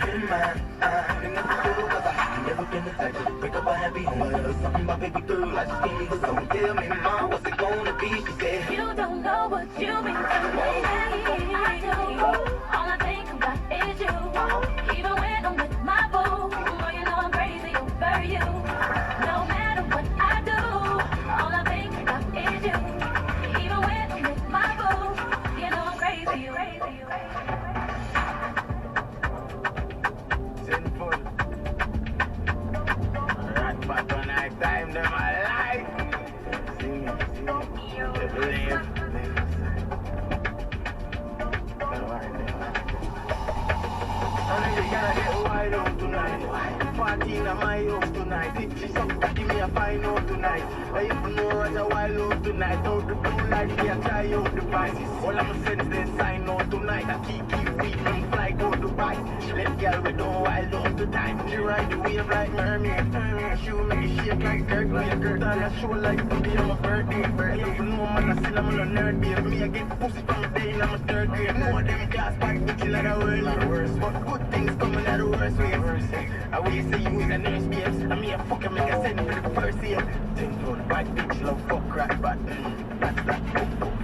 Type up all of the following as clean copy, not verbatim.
in mind. And that's true, cause I never been the type to break up a happy home. Something about baby girl, I just can't leave it alone. Tell me, mom, what's it gonna be? She said, you don't know what you mean to me. I do. All I think about is you. Even when I'm with my boo, oh, you know I'm crazy over you. No matter what I do, all I think about is you. Even when I'm with my boo, you know I'm crazy, crazy, crazy. Sinful. Rat back on night time, them alive. Sing it, they believe. And you gotta get wild out tonight. Party in my house tonight. If she's up, give me a fine out tonight. I even know what a wild out tonight. Out the blue light, we a try out the vices. All I'm sense they sign out tonight. I keep weak and fly go to bite. Let girl we don't wild out tonight. She ride the wave like mermaid. She will make it shake like dirt. When you girl on a show like today on my birthday. I even know man I still I'm on a nerd babe. Me I get pussy from the day in my third grade. More them gas back bitchy like a world. But good things coming out the worst way. I will say you is a nurse babes. I mean I fucking make a send for the first year. Think for the bad bitch love fuck right but that's that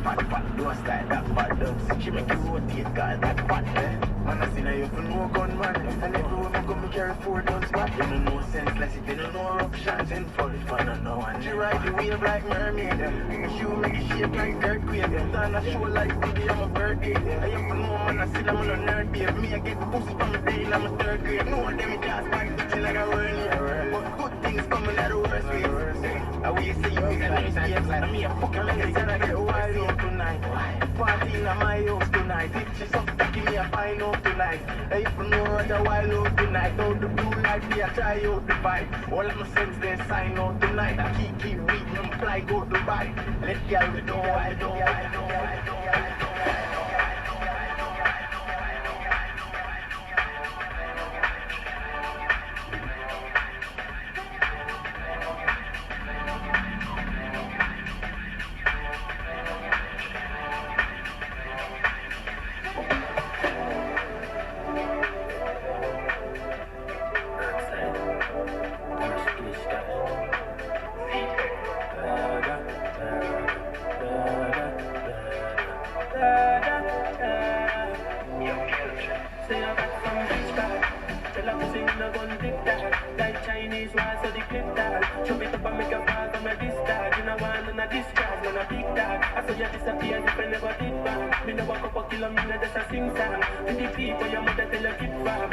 fat don't style that bad does. She make you rotate cause that fat man I seen her you for no gun man. And every woman come carry 4 guns back. You don't know senseless if you don't know options. And for the fun I know and she ride the wave like mermaid. She will make it shape like earthquake. Turn a show like today on my birthday. I have to know man I still I'm on a nerd babe. Me I get pussy from the day in my third grade. No one them gas back bitchy like a whirl. But good things coming out the worst way. I will say you is a nice babes. And me a fucking like I said I get wild out tonight. Party in my house tonight. If she's up give me a fine out tonight. I even know what a wild out tonight. Out the blue light they a try out the vibe. All of my sense they sign out tonight. I keep reading and fly go to Dubai. Let girl we don't wild, don't wild, don't wild, don't wild. Say I got some rich guy. Tell her to sing the gun dick that. Like Chinese wise so the clip that. Show it up and make a fall from a this dog. You know one and a discharge, man a big dog. I saw you disappear if I never did bang. Me no walk up a kilometer, just a sing song. To the people your mother tell her keep farm.